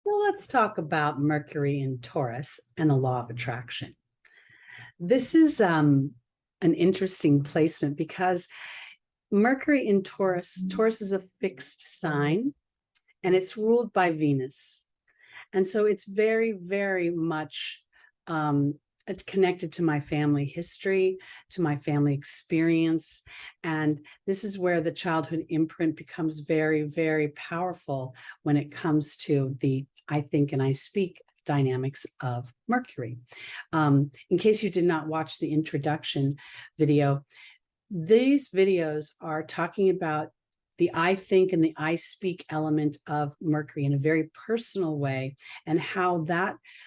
Well, let's talk about Mercury in Taurus and the law of attraction. This is an interesting placement because Mercury in Taurus, Taurus is a fixed sign and it's ruled by Venus. And so it's very, very much it's connected to my family history, to my family experience. And this is where the childhood imprint becomes very, very powerful when it comes to the I think and I speak dynamics of Mercury. In case you did not watch the introduction video, these videos are talking about the I think and the I speak element of Mercury in a very personal way, and how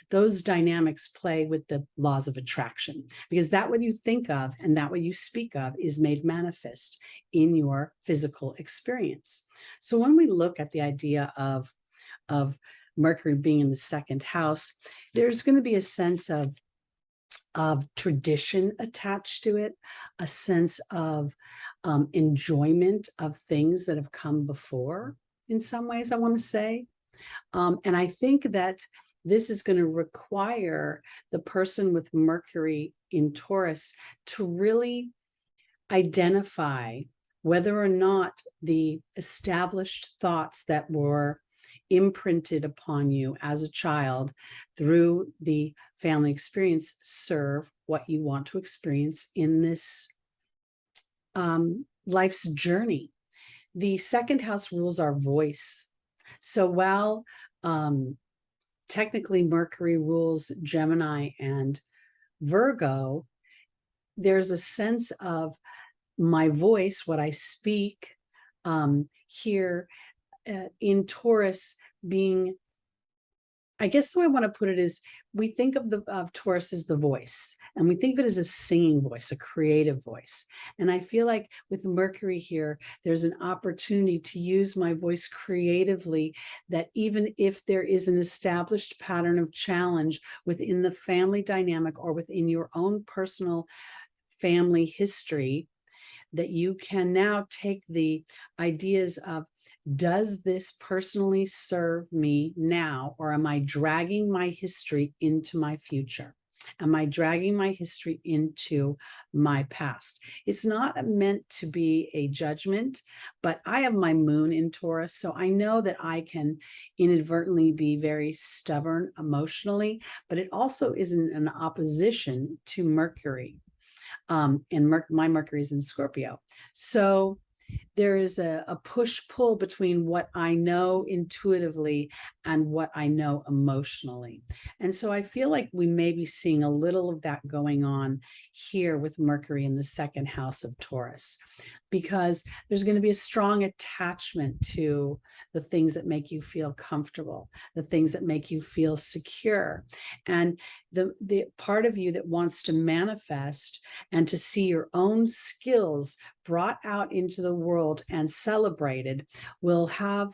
those dynamics play with the laws of attraction, because that what you think of and that what you speak of is made manifest in your physical experience. So when we look at the idea of Mercury being in the second house, there's going to be a sense of tradition attached to it, a sense of enjoyment of things that have come before, in some ways, I want to say. And I think that this is going to require the person with Mercury in Taurus to really identify whether or not the established thoughts that were imprinted upon you as a child through the family experience serve what you want to experience in this life's journey. The second house rules our voice. So while technically Mercury rules Gemini and Virgo, there's a sense of my voice, what I speak here in Taurus being, I guess the way I want to put it is, we think of Taurus as the voice, and we think of it as a singing voice, a creative voice. And I feel like with Mercury here, there's an opportunity to use my voice creatively, that even if there is an established pattern of challenge within the family dynamic or within your own personal family history, that you can now take the ideas of, does this personally serve me now, or am I dragging my history into my future? Am I dragging my history into my past? It's not meant to be a judgment, but I have my moon in Taurus, so I know that I can inadvertently be very stubborn emotionally, but it also isn't an opposition to Mercury. And my Mercury is in Scorpio. So there is a push-pull between what I know intuitively and what I know emotionally. And so I feel like we may be seeing a little of that going on here with Mercury in the second house of Taurus, because there's going to be a strong attachment to the things that make you feel comfortable, the things that make you feel secure. And the part of you that wants to manifest and to see your own skills brought out into the world and celebrated will have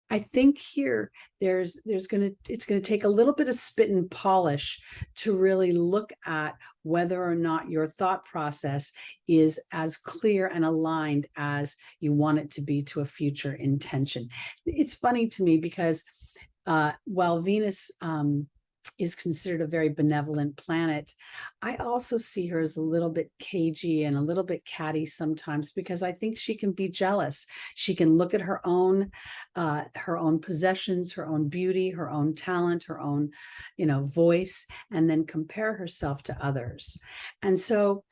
I think here it's going to take a little bit of spit and polish to really look at whether or not your thought process is as clear and aligned as you want it to be to a future intention. It's funny to me because while Venus is considered a very benevolent planet, I also see her as a little bit cagey and a little bit catty sometimes, because I think she can be jealous. She can look at her own possessions, her own beauty, her own talent, her own, voice, and then compare herself to others. And so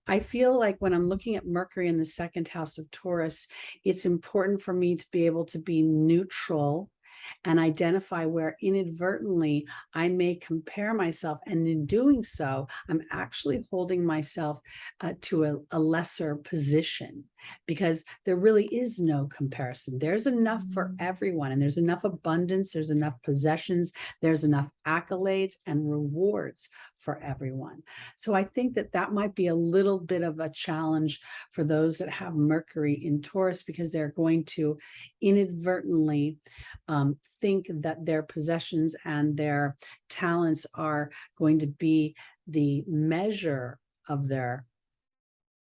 I feel like when I'm looking at Mercury in the second house of Taurus, it's important for me to be able to be neutral and identify where inadvertently I may compare myself. And in doing so, I'm actually holding myself to a lesser position, because there really is no comparison. There's enough for everyone, and there's enough abundance, there's enough possessions, there's enough accolades and rewards for everyone. So I think that might be a little bit of a challenge for those that have Mercury in Taurus, because they're going to inadvertently think that their possessions and their talents are going to be the measure of their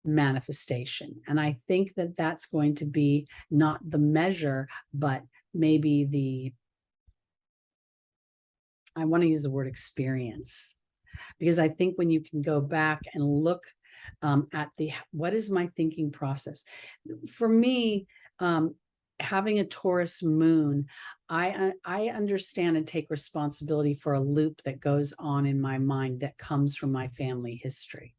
manifestation. And I think that that's going to be not the measure, but maybe I want to use the word experience, because I think when you can go back and look at what is my thinking process? For me, having a Taurus moon, I understand and take responsibility for a loop that goes on in my mind that comes from my family history.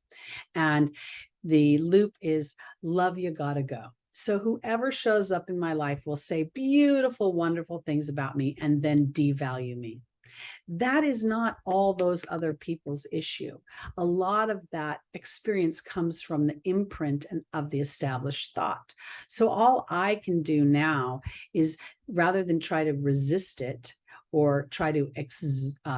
And the loop is love, you gotta go. So whoever shows up in my life will say beautiful, wonderful things about me and then devalue me. That is not all those other people's issue. A lot of that experience comes from the imprint of the established thought. So all I can do now is, rather than try to resist it or try to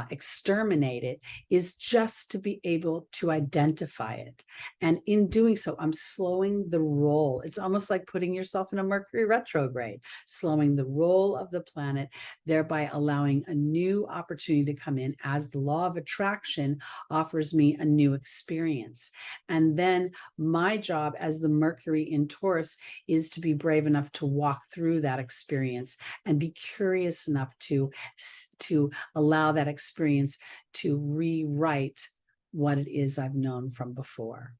exterminate it, is just to be able to identify it. And in doing so, I'm slowing the roll. It's almost like putting yourself in a Mercury retrograde, slowing the roll of the planet, thereby allowing a new opportunity to come in as the law of attraction offers me a new experience. And then my job as the Mercury in Taurus is to be brave enough to walk through that experience and be curious enough to allow that experience to rewrite what it is I've known from before.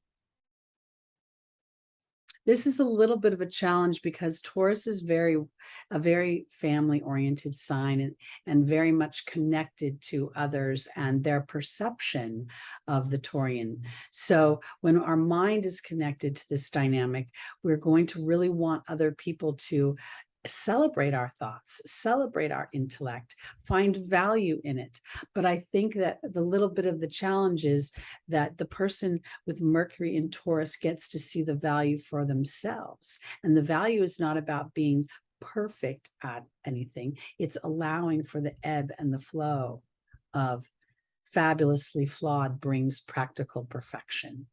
This is a little bit of a challenge because Taurus is a very family-oriented sign and very much connected to others and their perception of the Taurian. So when our mind is connected to this dynamic, we're going to really want other people to celebrate our thoughts, celebrate our intellect, find value in it. But I think that the little bit of the challenge is that the person with Mercury in Taurus gets to see the value for themselves. And the value is not about being perfect at anything. It's allowing for the ebb and the flow of fabulously flawed brings practical perfection.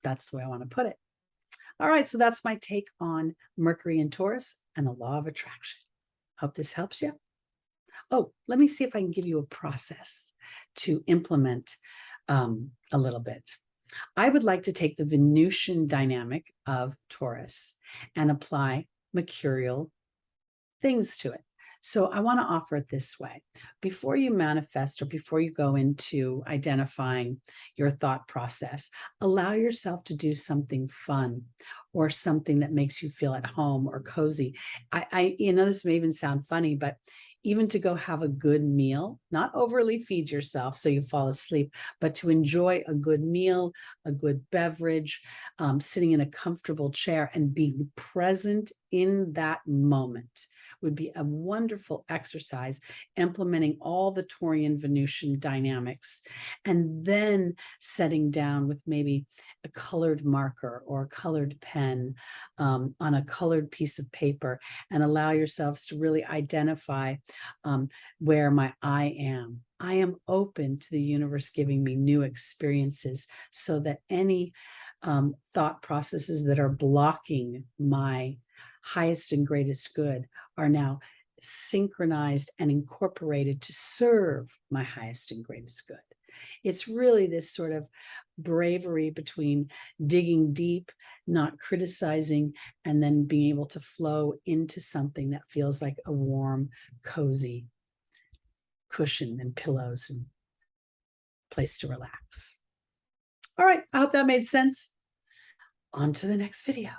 That's the way I want to put it. All right, so that's my take on Mercury in Taurus and the law of attraction. Hope this helps you. Oh, let me see if I can give you a process to implement a little bit. I would like to take the Venusian dynamic of Taurus and apply mercurial things to it. So I want to offer it this way. Before you manifest or before you go into identifying your thought process, allow yourself to do something fun or something that makes you feel at home or cozy. You know, this may even sound funny, but even to go have a good meal, not overly feed yourself so you fall asleep, but to enjoy a good meal, a good beverage, sitting in a comfortable chair and being present in that moment would be a wonderful exercise, implementing all the Taurian Venusian dynamics, and then setting down with maybe a colored marker or a colored pen on a colored piece of paper, and allow yourselves to really identify where I am open to the universe giving me new experiences, so that any thought processes that are blocking my highest and greatest good are now synchronized and incorporated to serve my highest and greatest good. It's really this sort of bravery between digging deep, not criticizing, and then being able to flow into something that feels like a warm, cozy cushion and pillows and place to relax. All right, I hope that made sense. On to the next video.